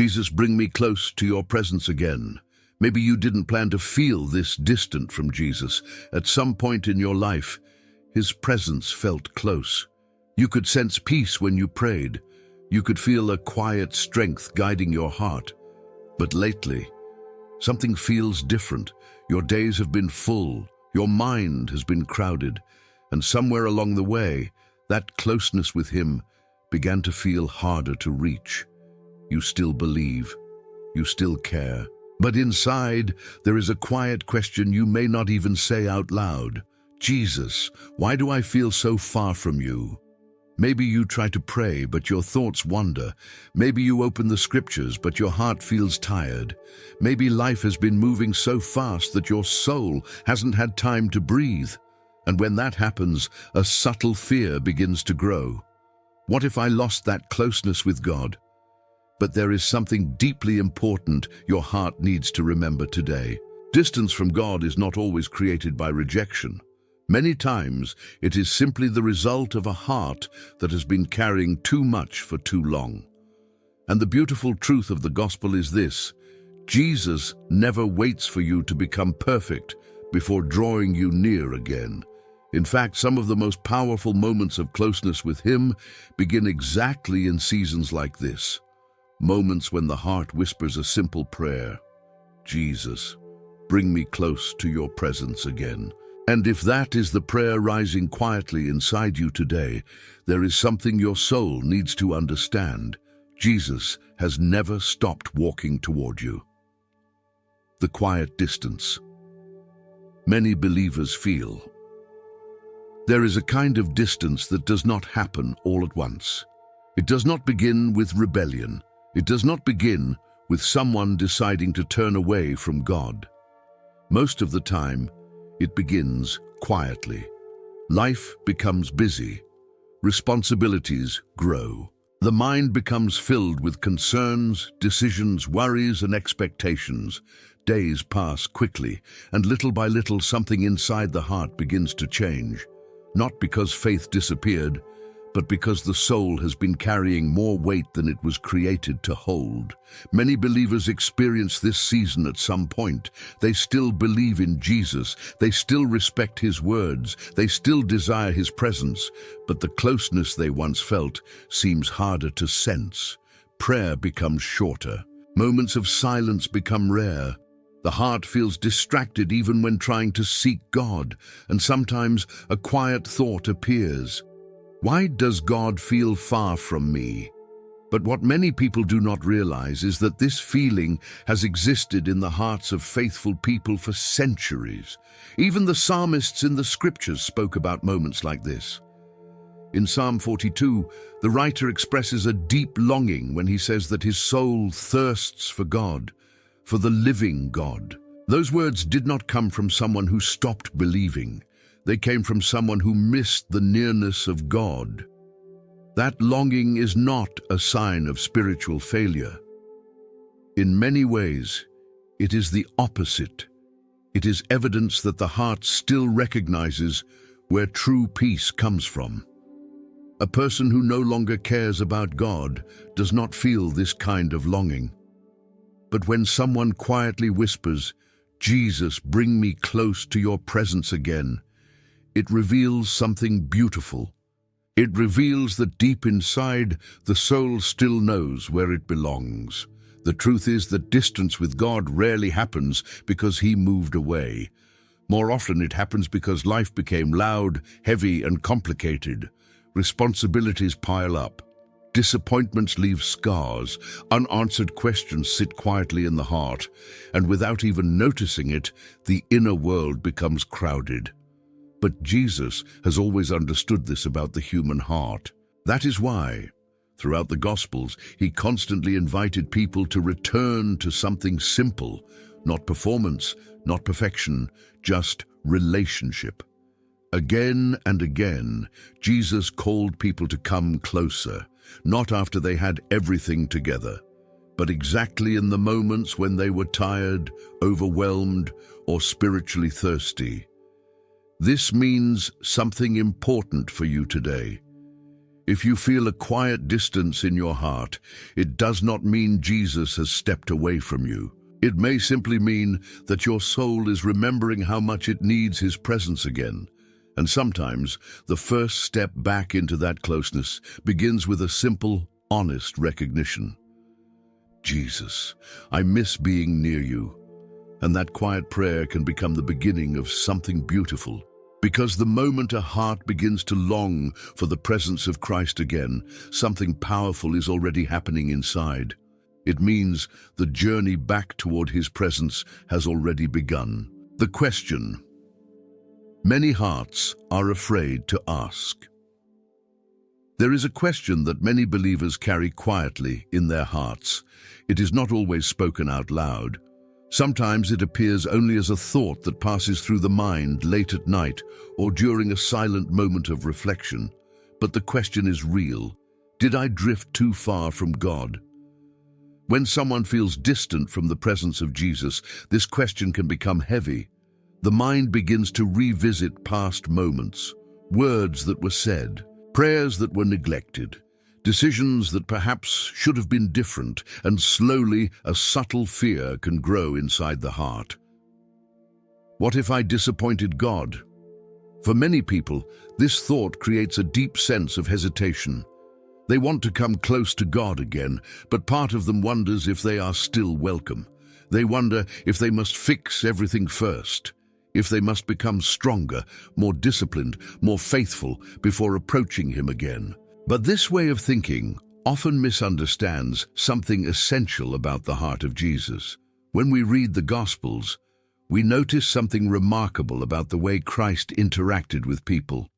Jesus, bring me close to your presence again. Maybe you didn't plan to feel this distant from Jesus. At some point in your life, his presence felt close. You could sense peace when you prayed. You could feel a quiet strength guiding your heart. But lately, something feels different. Your days have been full. Your mind has been crowded. And somewhere along the way, that closeness with him began to feel harder to reach. You still believe. You still care. But inside, there is a quiet question you may not even say out loud. Jesus, why do I feel so far from you? Maybe you try to pray, but your thoughts wander. Maybe you open the scriptures, but your heart feels tired. Maybe life has been moving so fast that your soul hasn't had time to breathe. And when that happens, a subtle fear begins to grow. What if I lost that closeness with God? But there is something deeply important your heart needs to remember today. Distance from God is not always created by rejection. Many times, it is simply the result of a heart that has been carrying too much for too long. And the beautiful truth of the gospel is this: Jesus never waits for you to become perfect before drawing you near again. In fact, some of the most powerful moments of closeness with him begin exactly in seasons like this. Moments when the heart whispers a simple prayer: Jesus, bring me close to your presence again. And if that is the prayer rising quietly inside you today, there is something your soul needs to understand. Jesus has never stopped walking toward you. The quiet distance many believers feel. There is a kind of distance that does not happen all at once. It does not begin with rebellion. It does not begin with someone deciding to turn away from God. Most of the time, it begins quietly. Life becomes busy. Responsibilities grow. The mind becomes filled with concerns, decisions, worries, and expectations. Days pass quickly, and little by little something inside the heart begins to change. Not because faith disappeared, but because the soul has been carrying more weight than it was created to hold. Many believers experience this season at some point. They still believe in Jesus. They still respect his words. They still desire his presence. But the closeness they once felt seems harder to sense. Prayer becomes shorter. Moments of silence become rare. The heart feels distracted even when trying to seek God, and sometimes a quiet thought appears. Why does God feel far from me? But what many people do not realize is that this feeling has existed in the hearts of faithful people for centuries. Even the psalmists in the scriptures spoke about moments like this. In Psalm 42, the writer expresses a deep longing when he says that his soul thirsts for God, for the living God. Those words did not come from someone who stopped believing. They came from someone who missed the nearness of God. That longing is not a sign of spiritual failure. In many ways, it is the opposite. It is evidence that the heart still recognizes where true peace comes from. A person who no longer cares about God does not feel this kind of longing. But when someone quietly whispers, "Jesus, bring me close to your presence again," it reveals something beautiful. It reveals that deep inside, the soul still knows where it belongs. The truth is that distance with God rarely happens because he moved away. More often it happens because life became loud, heavy, and complicated. Responsibilities pile up. Disappointments leave scars. Unanswered questions sit quietly in the heart. And without even noticing it, the inner world becomes crowded. But Jesus has always understood this about the human heart. That is why, throughout the Gospels, he constantly invited people to return to something simple, not performance, not perfection, just relationship. Again and again, Jesus called people to come closer, not after they had everything together, but exactly in the moments when they were tired, overwhelmed, or spiritually thirsty. This means something important for you today. If you feel a quiet distance in your heart, it does not mean Jesus has stepped away from you. It may simply mean that your soul is remembering how much it needs His presence again. And sometimes the first step back into that closeness begins with a simple, honest recognition. Jesus, I miss being near you. And that quiet prayer can become the beginning of something beautiful. Because the moment a heart begins to long for the presence of Christ again, something powerful is already happening inside. It means the journey back toward His presence has already begun. The question many hearts are afraid to ask. There is a question that many believers carry quietly in their hearts. It is not always spoken out loud. Sometimes it appears only as a thought that passes through the mind late at night or during a silent moment of reflection. But the question is real. Did I drift too far from God? When someone feels distant from the presence of Jesus, this question can become heavy. The mind begins to revisit past moments, words that were said, prayers that were neglected, decisions that perhaps should have been different, and slowly a subtle fear can grow inside the heart. What if I disappointed God? For many people, this thought creates a deep sense of hesitation. They want to come close to God again, but part of them wonders if they are still welcome. They wonder if they must fix everything first, if they must become stronger, more disciplined, more faithful before approaching Him again. But this way of thinking often misunderstands something essential about the heart of Jesus. When we read the Gospels, we notice something remarkable about the way Christ interacted with people.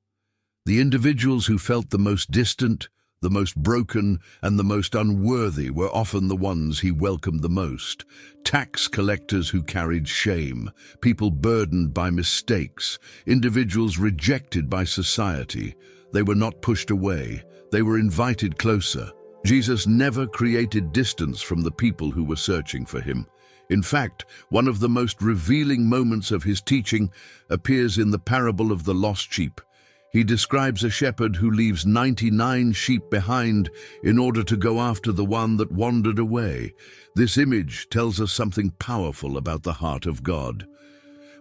The individuals who felt the most distant, the most broken, and the most unworthy were often the ones He welcomed the most. Tax collectors who carried shame, people burdened by mistakes, individuals rejected by society. They were not pushed away. They were invited closer. Jesus never created distance from the people who were searching for Him. In fact, one of the most revealing moments of His teaching appears in the parable of the lost sheep. He describes a shepherd who leaves 99 sheep behind in order to go after the one that wandered away. This image tells us something powerful about the heart of God.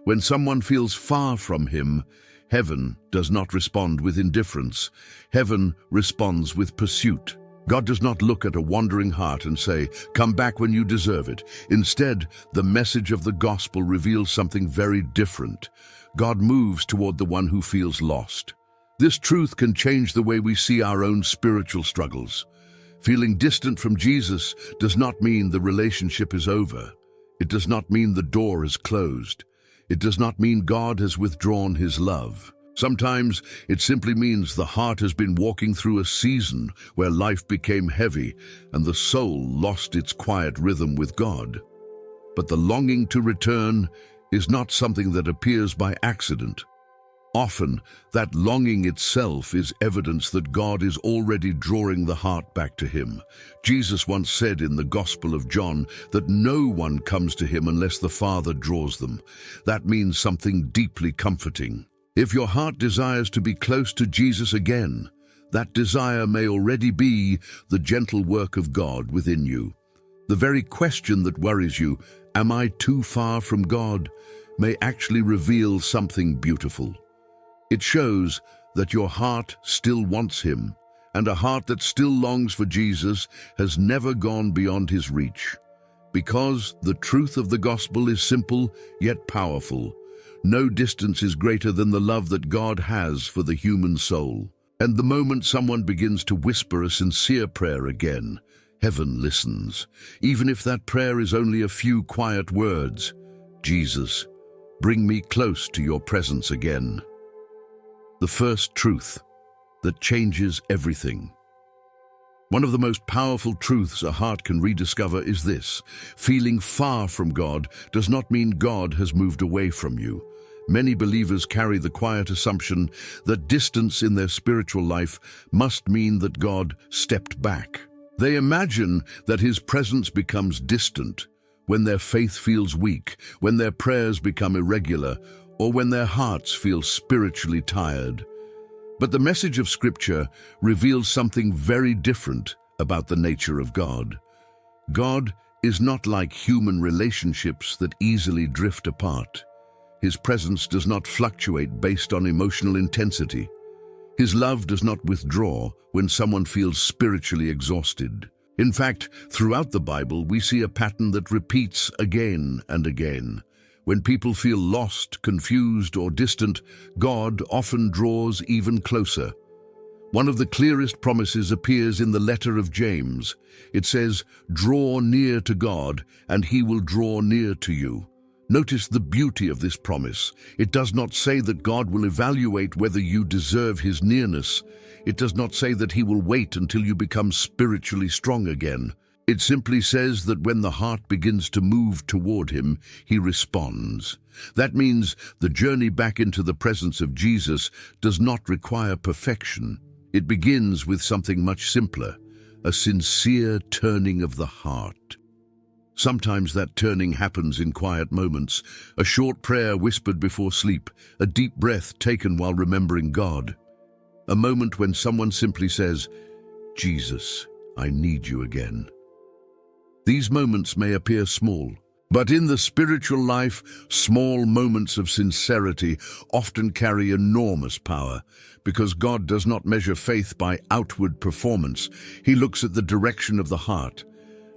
When someone feels far from Him, heaven does not respond with indifference. Heaven responds with pursuit. God does not look at a wandering heart and say, "Come back when you deserve it." Instead, the message of the gospel reveals something very different. God moves toward the one who feels lost. This truth can change the way we see our own spiritual struggles. Feeling distant from Jesus does not mean the relationship is over. It does not mean the door is closed. It does not mean God has withdrawn His love. Sometimes it simply means the heart has been walking through a season where life became heavy and the soul lost its quiet rhythm with God. But the longing to return is not something that appears by accident. Often, that longing itself is evidence that God is already drawing the heart back to Him. Jesus once said in the Gospel of John that no one comes to Him unless the Father draws them. That means something deeply comforting. If your heart desires to be close to Jesus again, that desire may already be the gentle work of God within you. The very question that worries you, "Am I too far from God?" may actually reveal something beautiful. It shows that your heart still wants Him, and a heart that still longs for Jesus has never gone beyond His reach. Because the truth of the gospel is simple yet powerful. No distance is greater than the love that God has for the human soul. And the moment someone begins to whisper a sincere prayer again, heaven listens. Even if that prayer is only a few quiet words, "Jesus, bring me close to your presence again." The first truth that changes everything. One of the most powerful truths a heart can rediscover is this: feeling far from God does not mean God has moved away from you. Many believers carry the quiet assumption that distance in their spiritual life must mean that God stepped back. They imagine that His presence becomes distant when their faith feels weak, when their prayers become irregular, or when their hearts feel spiritually tired. But the message of Scripture reveals something very different about the nature of God. God is not like human relationships that easily drift apart. His presence does not fluctuate based on emotional intensity. His love does not withdraw when someone feels spiritually exhausted. In fact, throughout the Bible, we see a pattern that repeats again and again. When people feel lost, confused, or distant, God often draws even closer. One of the clearest promises appears in the letter of James. It says, "Draw near to God, and he will draw near to you." Notice the beauty of this promise. It does not say that God will evaluate whether you deserve his nearness. It does not say that he will wait until you become spiritually strong again. It simply says that when the heart begins to move toward him, he responds. That means the journey back into the presence of Jesus does not require perfection. It begins with something much simpler, a sincere turning of the heart. Sometimes that turning happens in quiet moments, a short prayer whispered before sleep, a deep breath taken while remembering God. A moment when someone simply says, "Jesus, I need you again." These moments may appear small, but in the spiritual life, small moments of sincerity often carry enormous power, because God does not measure faith by outward performance. He looks at the direction of the heart.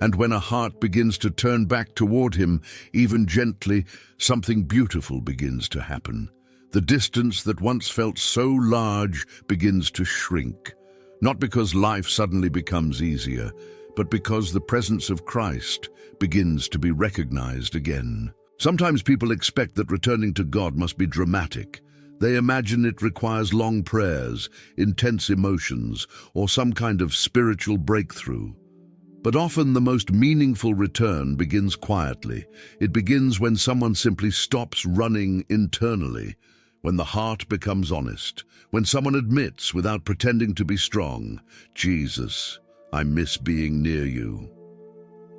And when a heart begins to turn back toward him, even gently, something beautiful begins to happen. The distance that once felt so large begins to shrink, not because life suddenly becomes easier, but because the presence of Christ begins to be recognized again. Sometimes people expect that returning to God must be dramatic. They imagine it requires long prayers, intense emotions, or some kind of spiritual breakthrough. But often the most meaningful return begins quietly. It begins when someone simply stops running internally, when the heart becomes honest, when someone admits without pretending to be strong, "Jesus, I miss being near you."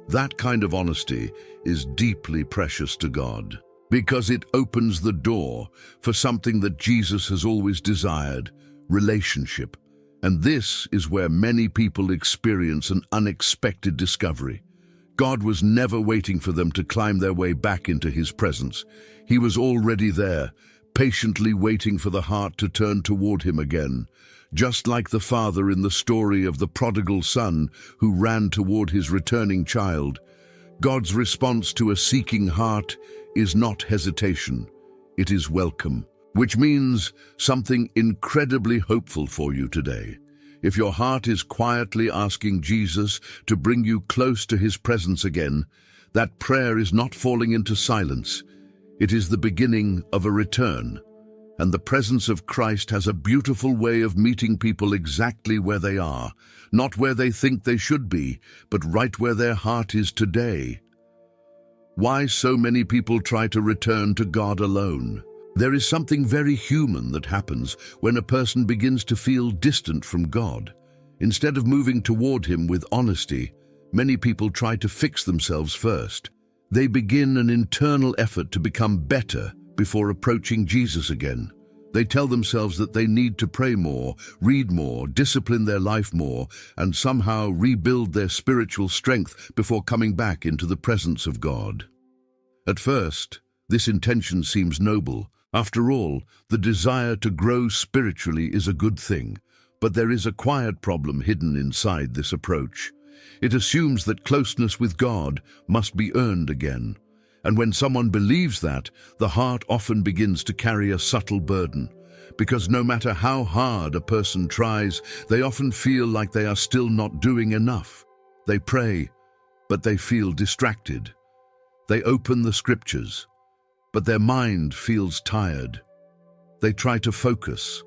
That kind of honesty is deeply precious to God, because it opens the door for something that Jesus has always desired, relationship. And this is where many people experience an unexpected discovery. God was never waiting for them to climb their way back into his presence. He was already there, patiently waiting for the heart to turn toward him again. Just like the father in the story of the prodigal son who ran toward his returning child, God's response to a seeking heart is not hesitation, it is welcome. Which means something incredibly hopeful for you today. If your heart is quietly asking Jesus to bring you close to his presence again, that prayer is not falling into silence. It is the beginning of a return. And the presence of Christ has a beautiful way of meeting people exactly where they are, not where they think they should be, but right where their heart is today. Why so many people try to return to God alone? There is something very human that happens when a person begins to feel distant from God. Instead of moving toward him with honesty, many people try to fix themselves first. They begin an internal effort to become better before approaching Jesus again. They tell themselves that they need to pray more, read more, discipline their life more, and somehow rebuild their spiritual strength before coming back into the presence of God. At first, this intention seems noble. After all, the desire to grow spiritually is a good thing, but there is a quiet problem hidden inside this approach. It assumes that closeness with God must be earned again. And when someone believes that, the heart often begins to carry a subtle burden. Because no matter how hard a person tries, they often feel like they are still not doing enough. They pray, but they feel distracted. They open the scriptures, but their mind feels tired. They try to focus,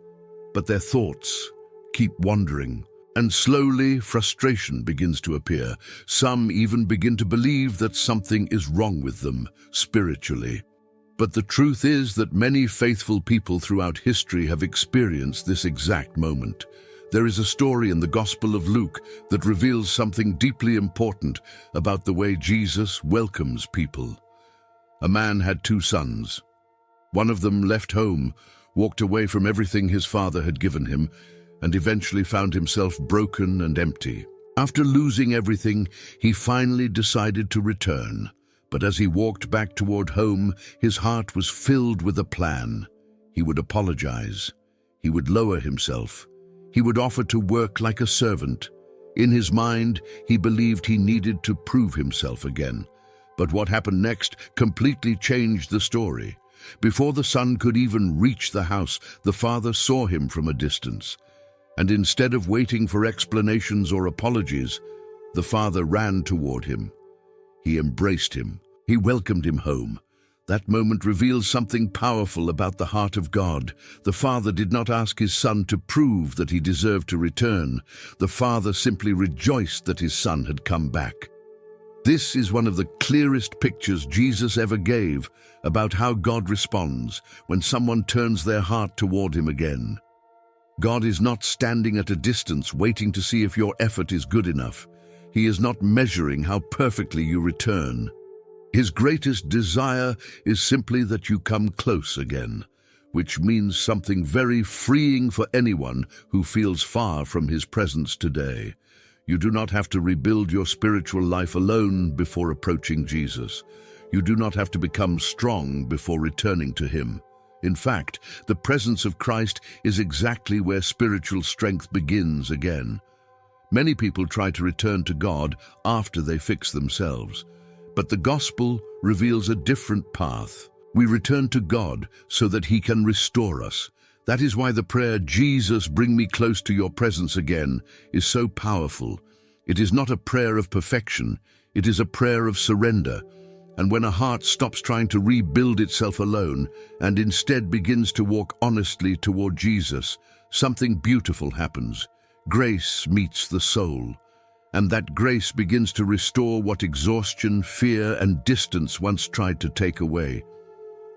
but their thoughts keep wandering. And slowly, frustration begins to appear. Some even begin to believe that something is wrong with them spiritually. But the truth is that many faithful people throughout history have experienced this exact moment. There is a story in the Gospel of Luke that reveals something deeply important about the way Jesus welcomes people. A man had two sons. One of them left home, walked away from everything his father had given him, and eventually found himself broken and empty. After losing everything, he finally decided to return. But as he walked back toward home, his heart was filled with a plan. He would apologize. He would lower himself. He would offer to work like a servant. In his mind, he believed he needed to prove himself again. But what happened next completely changed the story. Before the son could even reach the house, the father saw him from a distance. And instead of waiting for explanations or apologies, the father ran toward him. He embraced him. He welcomed him home. That moment reveals something powerful about the heart of God. The father did not ask his son to prove that he deserved to return. The father simply rejoiced that his son had come back. This is one of the clearest pictures Jesus ever gave about how God responds when someone turns their heart toward him again. God is not standing at a distance waiting to see if your effort is good enough. He is not measuring how perfectly you return. His greatest desire is simply that you come close again, which means something very freeing for anyone who feels far from his presence today. You do not have to rebuild your spiritual life alone before approaching Jesus. You do not have to become strong before returning to him. In fact, the presence of Christ is exactly where spiritual strength begins again. Many people try to return to God after they fix themselves. But the gospel reveals a different path. We return to God so that he can restore us. That is why the prayer, "Jesus, bring me close to your presence again," is so powerful. It is not a prayer of perfection. It is a prayer of surrender. And when a heart stops trying to rebuild itself alone and instead begins to walk honestly toward Jesus, something beautiful happens. Grace meets the soul. And that grace begins to restore what exhaustion, fear, and distance once tried to take away.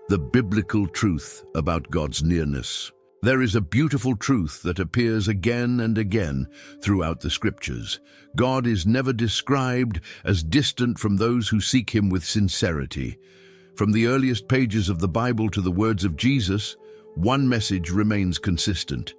The biblical truth about God's nearness. There is a beautiful truth that appears again and again throughout the scriptures. God is never described as distant from those who seek him with sincerity. From the earliest pages of the Bible to the words of Jesus, one message remains consistent.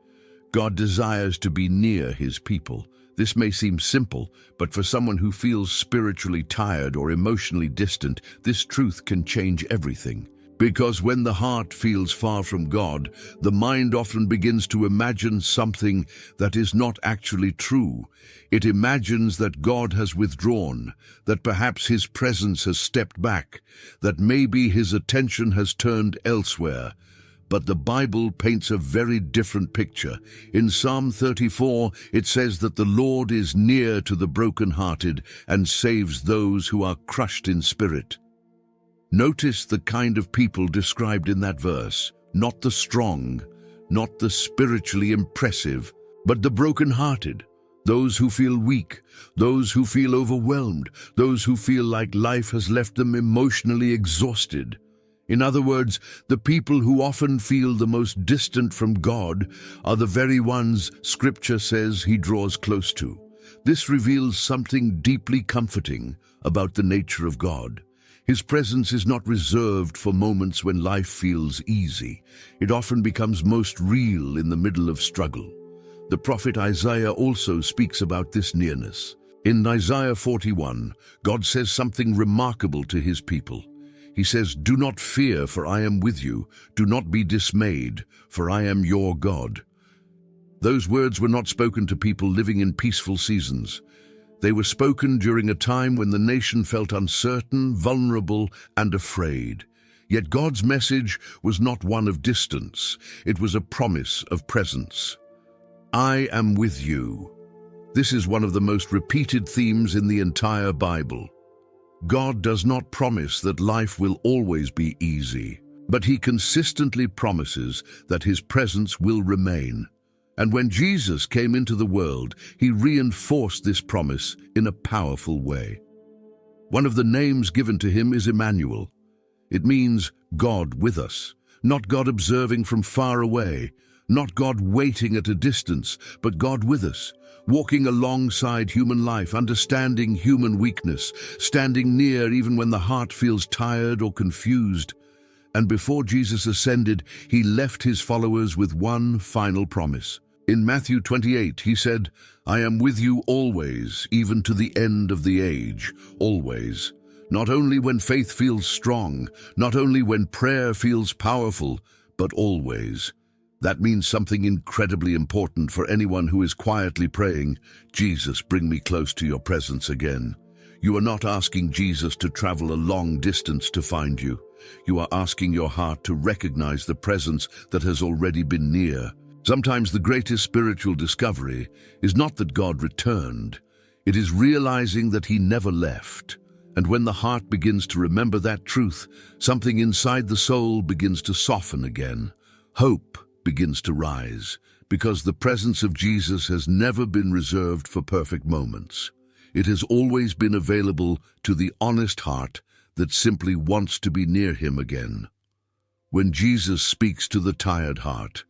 God desires to be near his people. This may seem simple, but for someone who feels spiritually tired or emotionally distant, this truth can change everything. Because when the heart feels far from God, the mind often begins to imagine something that is not actually true. It imagines that God has withdrawn, that perhaps his presence has stepped back, that maybe his attention has turned elsewhere. But the Bible paints a very different picture. In Psalm 34, it says that the Lord is near to the brokenhearted and saves those who are crushed in spirit. Notice the kind of people described in that verse. Not the strong, not the spiritually impressive, but the brokenhearted. Those who feel weak, those who feel overwhelmed, those who feel like life has left them emotionally exhausted. In other words, the people who often feel the most distant from God are the very ones Scripture says he draws close to. This reveals something deeply comforting about the nature of God. His presence is not reserved for moments when life feels easy. It often becomes most real in the middle of struggle. The prophet Isaiah also speaks about this nearness. In Isaiah 41, God says something remarkable to his people. He says, "Do not fear, for I am with you. Do not be dismayed, for I am your God." Those words were not spoken to people living in peaceful seasons. They were spoken during a time when the nation felt uncertain, vulnerable, and afraid. Yet God's message was not one of distance. It was a promise of presence. I am with you. This is one of the most repeated themes in the entire Bible. God does not promise that life will always be easy, but he consistently promises that his presence will remain. And when Jesus came into the world, he reinforced this promise in a powerful way. One of the names given to him is Emmanuel. It means God with us, not God observing from far away, not God waiting at a distance, but God with us, walking alongside human life, understanding human weakness, standing near even when the heart feels tired or confused. And before Jesus ascended, he left his followers with one final promise. In Matthew 28, he said, "I am with you always, even to the end of the age," always. Not only when faith feels strong, not only when prayer feels powerful, but always. That means something incredibly important for anyone who is quietly praying, "Jesus, bring me close to your presence again." You are not asking Jesus to travel a long distance to find you. You are asking your heart to recognize the presence that has already been near. Sometimes the greatest spiritual discovery is not that God returned. It is realizing that he never left. And when the heart begins to remember that truth, something inside the soul begins to soften again. Hope begins to rise, because the presence of Jesus has never been reserved for perfect moments. It has always been available to the honest heart that simply wants to be near him again. When Jesus speaks to the tired heart,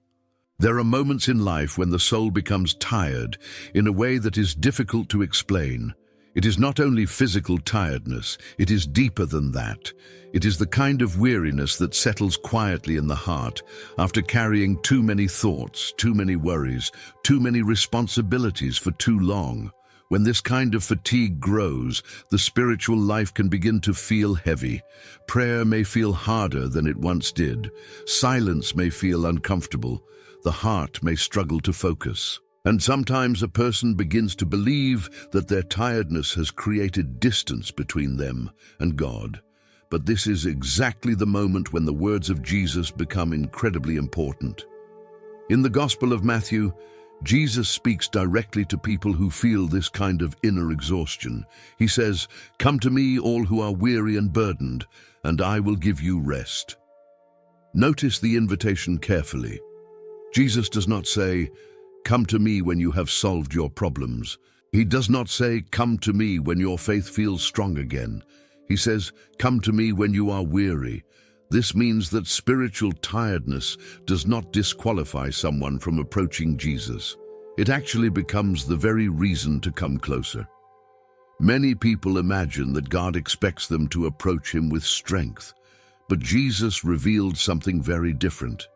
there are moments in life when the soul becomes tired in a way that is difficult to explain. It is not only physical tiredness, it is deeper than that. It is the kind of weariness that settles quietly in the heart after carrying too many thoughts, too many worries, too many responsibilities for too long. When this kind of fatigue grows, the spiritual life can begin to feel heavy. Prayer may feel harder than it once did. Silence may feel uncomfortable. The heart may struggle to focus. And sometimes a person begins to believe that their tiredness has created distance between them and God. But this is exactly the moment when the words of Jesus become incredibly important. In the Gospel of Matthew, Jesus speaks directly to people who feel this kind of inner exhaustion. He says, "Come to me, all who are weary and burdened, and I will give you rest." Notice the invitation carefully. Jesus does not say, "Come to me when you have solved your problems." He does not say, "Come to me when your faith feels strong again." He says, "Come to me when you are weary." This means that spiritual tiredness does not disqualify someone from approaching Jesus. It actually becomes the very reason to come closer. Many people imagine that God expects them to approach him with strength, but Jesus revealed something very different.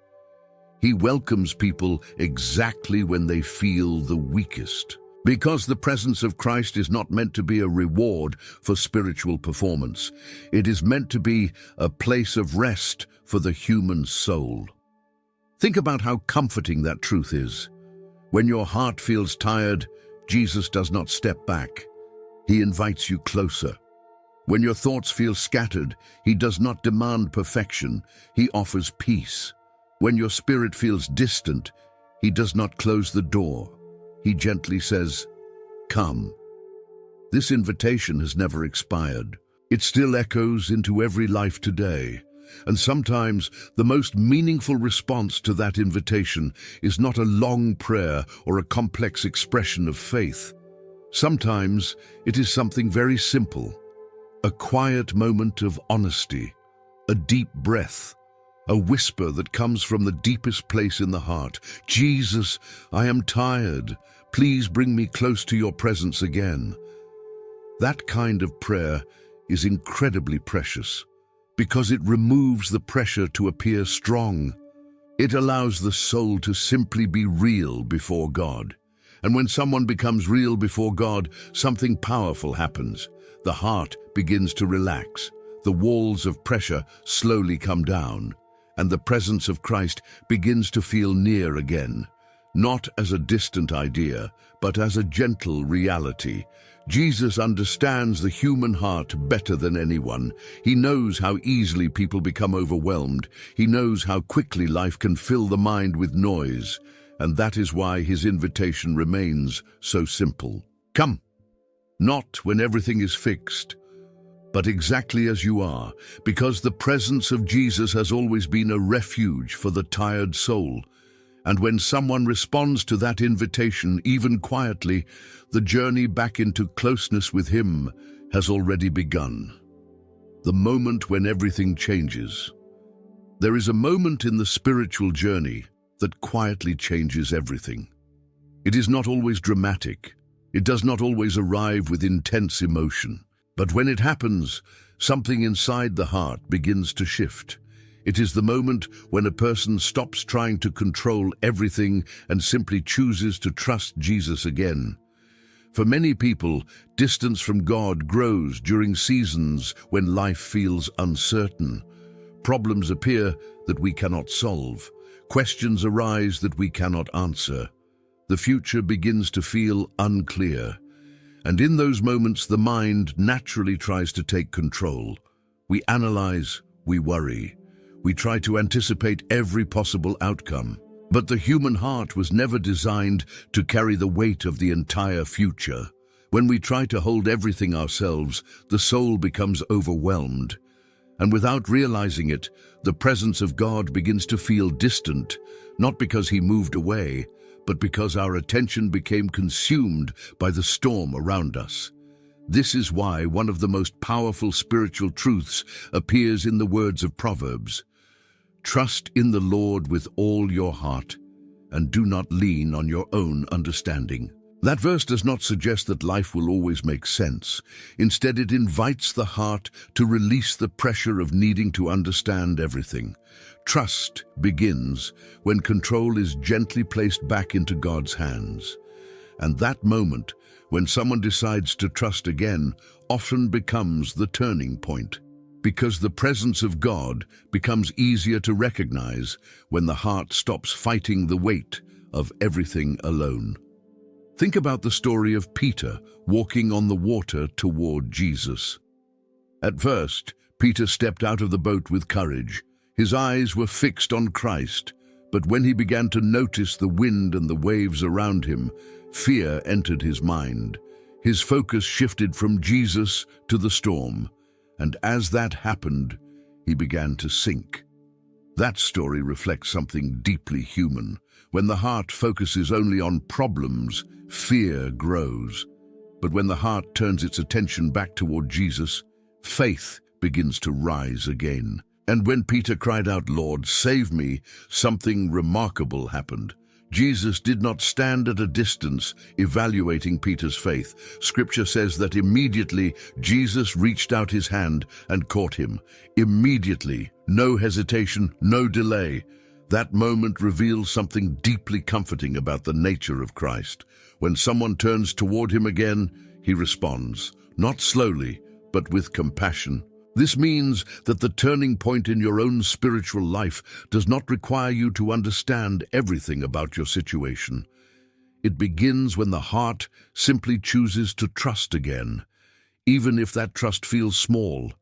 He welcomes people exactly when they feel the weakest. Because the presence of Christ is not meant to be a reward for spiritual performance. It is meant to be a place of rest for the human soul. Think about how comforting that truth is. When your heart feels tired, Jesus does not step back. He invites you closer. When your thoughts feel scattered, he does not demand perfection. He offers peace. When your spirit feels distant, he does not close the door. He gently says, "Come." This invitation has never expired. It still echoes into every life today. And sometimes the most meaningful response to that invitation is not a long prayer or a complex expression of faith. Sometimes it is something very simple, a quiet moment of honesty, a deep breath, a whisper that comes from the deepest place in the heart. "Jesus, I am tired. Please bring me close to your presence again." That kind of prayer is incredibly precious because it removes the pressure to appear strong. It allows the soul to simply be real before God. And when someone becomes real before God, something powerful happens. The heart begins to relax. The walls of pressure slowly come down, and the presence of Christ begins to feel near again, not as a distant idea, but as a gentle reality. Jesus understands the human heart better than anyone. He knows how easily people become overwhelmed. He knows how quickly life can fill the mind with noise, and that is why his invitation remains so simple. Come, not when everything is fixed, but exactly as you are, because the presence of Jesus has always been a refuge for the tired soul. And when someone responds to that invitation, even quietly, the journey back into closeness with him has already begun. The moment when everything changes. There is a moment in the spiritual journey that quietly changes everything. It is not always dramatic. It does not always arrive with intense emotion. But when it happens, something inside the heart begins to shift. It is the moment when a person stops trying to control everything and simply chooses to trust Jesus again. For many people, distance from God grows during seasons when life feels uncertain. Problems appear that we cannot solve. Questions arise that we cannot answer. The future begins to feel unclear. And in those moments, the mind naturally tries to take control. We analyze, we worry. We try to anticipate every possible outcome. But the human heart was never designed to carry the weight of the entire future. When we try to hold everything ourselves, the soul becomes overwhelmed. And without realizing it, the presence of God begins to feel distant, not because he moved away, but because our attention became consumed by the storm around us. This is why one of the most powerful spiritual truths appears in the words of Proverbs. Trust in the Lord with all your heart, and do not lean on your own understanding. That verse does not suggest that life will always make sense. Instead, it invites the heart to release the pressure of needing to understand everything. Trust begins when control is gently placed back into God's hands. And that moment, when someone decides to trust again, often becomes the turning point. Because the presence of God becomes easier to recognize when the heart stops fighting the weight of everything alone. Think about the story of Peter walking on the water toward Jesus. At first, Peter stepped out of the boat with courage. His eyes were fixed on Christ, but when he began to notice the wind and the waves around him, fear entered his mind. His focus shifted from Jesus to the storm, and as that happened, he began to sink. That story reflects something deeply human. When the heart focuses only on problems, fear grows. But when the heart turns its attention back toward Jesus, faith begins to rise again. And when Peter cried out, "Lord, save me," something remarkable happened. Jesus did not stand at a distance evaluating Peter's faith. Scripture says that immediately Jesus reached out his hand and caught him. Immediately, no hesitation, no delay. That moment reveals something deeply comforting about the nature of Christ. When someone turns toward him again, he responds, not slowly, but with compassion. This means that the turning point in your own spiritual life does not require you to understand everything about your situation. It begins when the heart simply chooses to trust again, even if that trust feels small,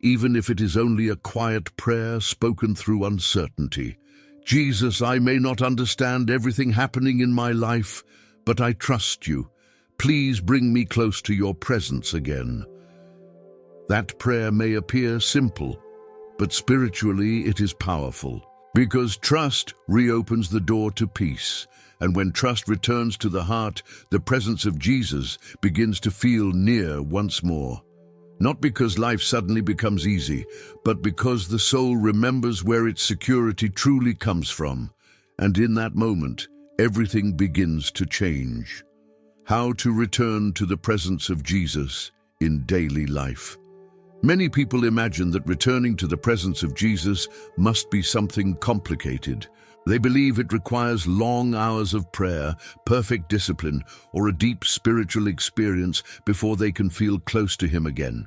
even if it is only a quiet prayer spoken through uncertainty. Jesus, I may not understand everything happening in my life, but I trust you. Please bring me close to your presence again. That prayer may appear simple, but spiritually it is powerful, because trust reopens the door to peace. And when trust returns to the heart, the presence of Jesus begins to feel near once more. Not because life suddenly becomes easy, but because the soul remembers where its security truly comes from. And in that moment, everything begins to change. How to return to the presence of Jesus in daily life. Many people imagine that returning to the presence of Jesus must be something complicated. They believe it requires long hours of prayer, perfect discipline, or a deep spiritual experience before they can feel close to him again.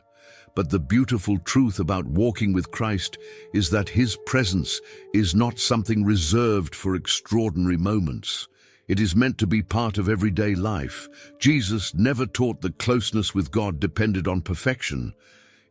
But the beautiful truth about walking with Christ is that his presence is not something reserved for extraordinary moments. It is meant to be part of everyday life. Jesus never taught that closeness with God depended on perfection.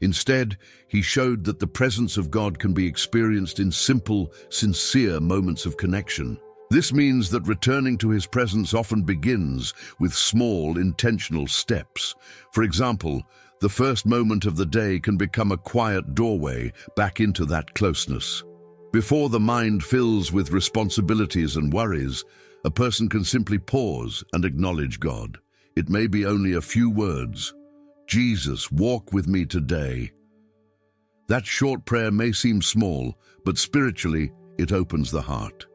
Instead, he showed that the presence of God can be experienced in simple, sincere moments of connection. This means that returning to his presence often begins with small, intentional steps. For example, the first moment of the day can become a quiet doorway back into that closeness. Before the mind fills with responsibilities and worries, a person can simply pause and acknowledge God. It may be only a few words. Jesus, walk with me today. That short prayer may seem small, but spiritually, it opens the heart.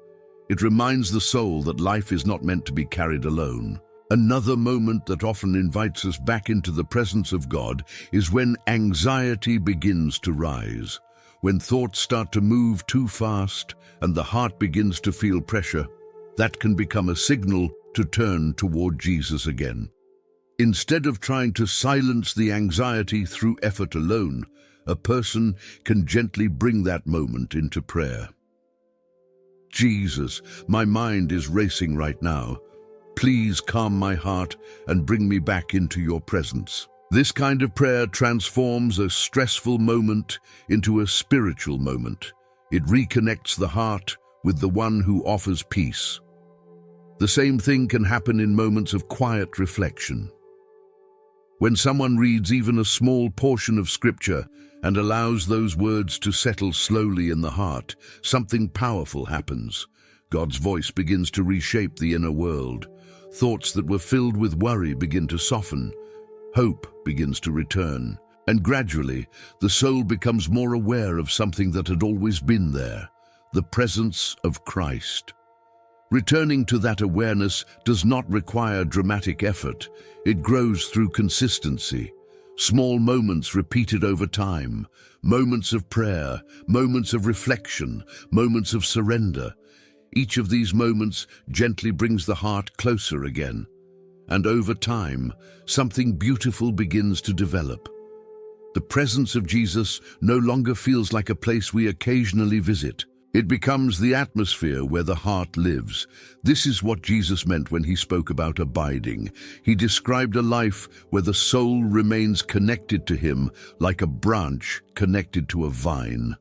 It reminds the soul that life is not meant to be carried alone. Another moment that often invites us back into the presence of God is when anxiety begins to rise. When thoughts start to move too fast and the heart begins to feel pressure, that can become a signal to turn toward Jesus again. Instead of trying to silence the anxiety through effort alone, a person can gently bring that moment into prayer. Jesus, my mind is racing right now. Please calm my heart and bring me back into your presence. This kind of prayer transforms a stressful moment into a spiritual moment. It reconnects the heart with the one who offers peace. The same thing can happen in moments of quiet reflection. When someone reads even a small portion of Scripture and allows those words to settle slowly in the heart, something powerful happens. God's voice begins to reshape the inner world. Thoughts that were filled with worry begin to soften. Hope begins to return. And gradually, the soul becomes more aware of something that had always been there, the presence of Christ. Returning to that awareness does not require dramatic effort. It grows through consistency. Small moments repeated over time, moments of prayer, moments of reflection, moments of surrender. Each of these moments gently brings the heart closer again. And over time, something beautiful begins to develop. The presence of Jesus no longer feels like a place we occasionally visit. It becomes the atmosphere where the heart lives. This is what Jesus meant when he spoke about abiding. He described a life where the soul remains connected to him like a branch connected to a vine.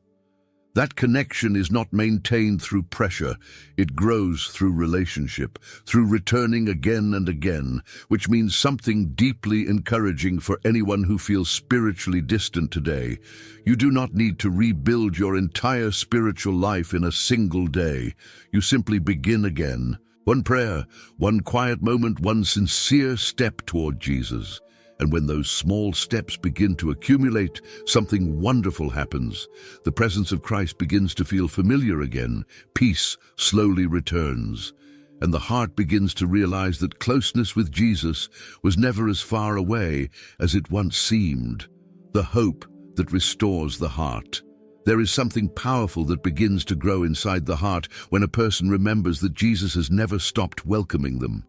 That connection is not maintained through pressure. It grows through relationship, through returning again and again, which means something deeply encouraging for anyone who feels spiritually distant today. You do not need to rebuild your entire spiritual life in a single day. You simply begin again. One prayer, one quiet moment, one sincere step toward Jesus. And when those small steps begin to accumulate, something wonderful happens. The presence of Christ begins to feel familiar again. Peace slowly returns. And the heart begins to realize that closeness with Jesus was never as far away as it once seemed. The hope that restores the heart. There is something powerful that begins to grow inside the heart when a person remembers that Jesus has never stopped welcoming them.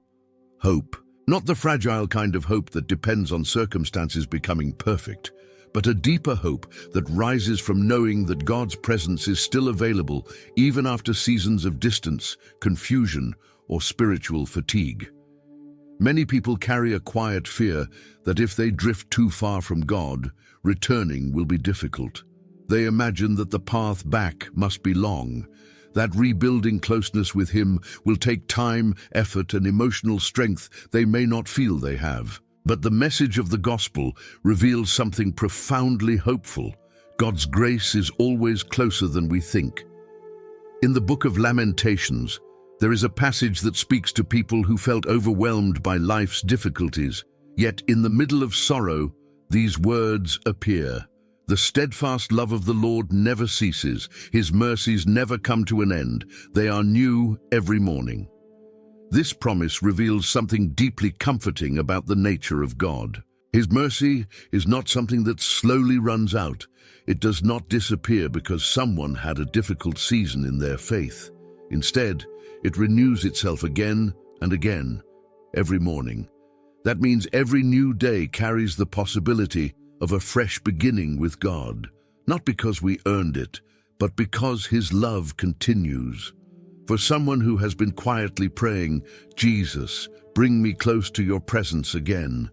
Hope. Not the fragile kind of hope that depends on circumstances becoming perfect, but a deeper hope that rises from knowing that God's presence is still available even after seasons of distance, confusion, or spiritual fatigue. Many people carry a quiet fear that if they drift too far from God, returning will be difficult. They imagine that the path back must be long, that rebuilding closeness with Him will take time, effort, and emotional strength they may not feel they have. But the message of the gospel reveals something profoundly hopeful. God's grace is always closer than we think. In the book of Lamentations, there is a passage that speaks to people who felt overwhelmed by life's difficulties. Yet in the middle of sorrow, these words appear. The steadfast love of the Lord never ceases. His mercies never come to an end. They are new every morning. This promise reveals something deeply comforting about the nature of God. His mercy is not something that slowly runs out. It does not disappear because someone had a difficult season in their faith. Instead, it renews itself again and again, every morning. That means every new day carries the possibility of a fresh beginning with God, not because we earned it, but because His love continues. For someone who has been quietly praying, "Jesus, bring me close to your presence again,"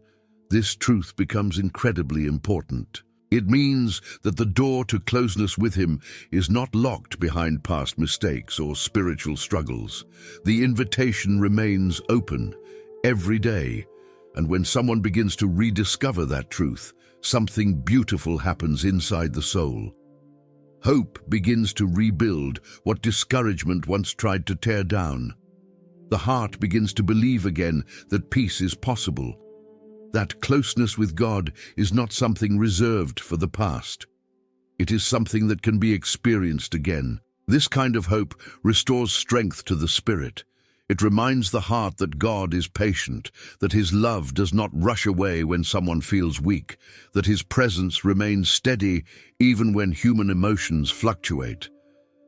this truth becomes incredibly important. It means that the door to closeness with Him is not locked behind past mistakes or spiritual struggles. The invitation remains open every day, and when someone begins to rediscover that truth, something beautiful happens inside the soul. Hope begins to rebuild what discouragement once tried to tear down. The heart begins to believe again that peace is possible. That closeness with God is not something reserved for the past. It is something that can be experienced again. This kind of hope restores strength to the spirit. It reminds the heart that God is patient, that his love does not rush away when someone feels weak, that his presence remains steady even when human emotions fluctuate.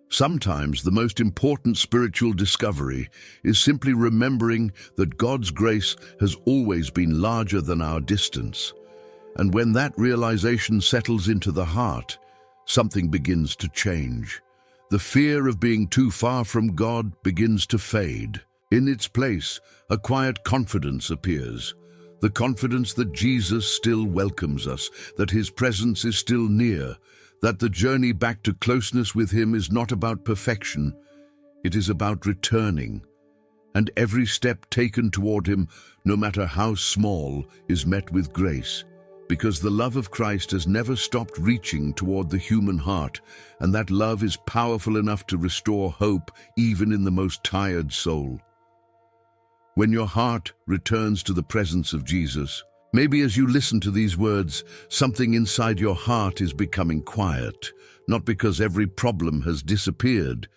Sometimes the most important spiritual discovery is simply remembering that God's grace has always been larger than our distance. And when that realization settles into the heart, something begins to change. The fear of being too far from God begins to fade. In its place, a quiet confidence appears. The confidence that Jesus still welcomes us, that his presence is still near, that the journey back to closeness with him is not about perfection, it is about returning. And every step taken toward him, no matter how small, is met with grace. Because the love of Christ has never stopped reaching toward the human heart, and that love is powerful enough to restore hope even in the most tired soul. When your heart returns to the presence of Jesus, maybe as you listen to these words, something inside your heart is becoming quiet, not because every problem has disappeared,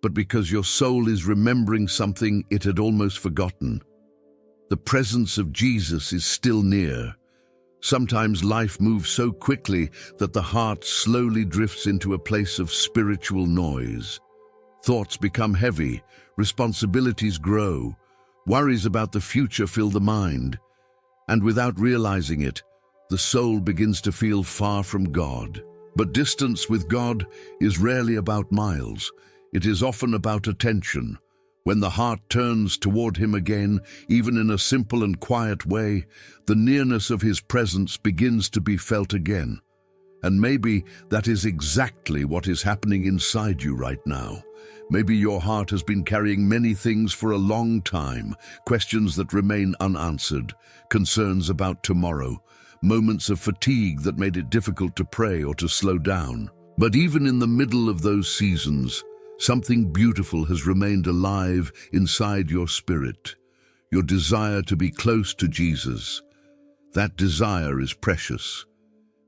but because your soul is remembering something it had almost forgotten. The presence of Jesus is still near. Sometimes life moves so quickly that the heart slowly drifts into a place of spiritual noise. Thoughts become heavy, responsibilities grow, worries about the future fill the mind, and without realizing it, the soul begins to feel far from God. But distance with God is rarely about miles. It is often about attention. When the heart turns toward him again, even in a simple and quiet way, the nearness of his presence begins to be felt again. And maybe that is exactly what is happening inside you right now. Maybe your heart has been carrying many things for a long time, questions that remain unanswered, concerns about tomorrow, moments of fatigue that made it difficult to pray or to slow down. But even in the middle of those seasons, something beautiful has remained alive inside your spirit, your desire to be close to Jesus. That desire is precious,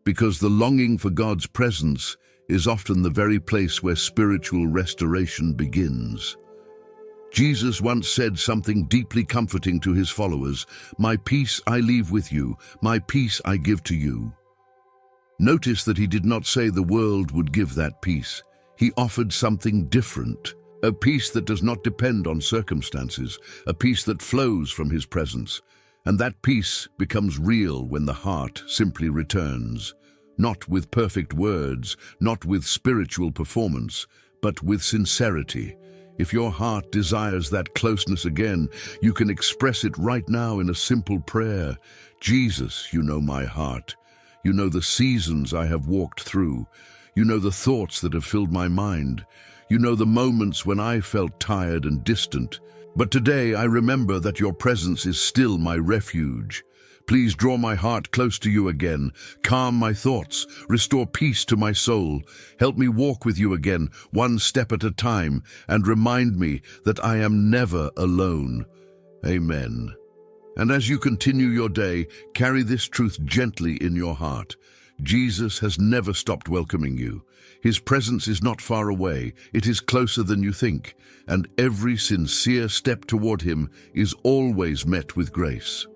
because the longing for God's presence is often the very place where spiritual restoration begins. Jesus once said something deeply comforting to his followers, "My peace I leave with you, my peace I give to you." Notice that he did not say the world would give that peace. He offered something different, a peace that does not depend on circumstances, a peace that flows from his presence. And that peace becomes real when the heart simply returns, not with perfect words, not with spiritual performance, but with sincerity. If your heart desires that closeness again, you can express it right now in a simple prayer. Jesus, you know my heart. You know the seasons I have walked through. You know the thoughts that have filled my mind. You know the moments when I felt tired and distant. But today I remember that your presence is still my refuge. Please draw my heart close to you again. Calm my thoughts. Restore peace to my soul. Help me walk with you again, one step at a time, and remind me that I am never alone. Amen. And as you continue your day, carry this truth gently in your heart. Jesus has never stopped welcoming you. His presence is not far away. It is closer than you think, and every sincere step toward him is always met with grace.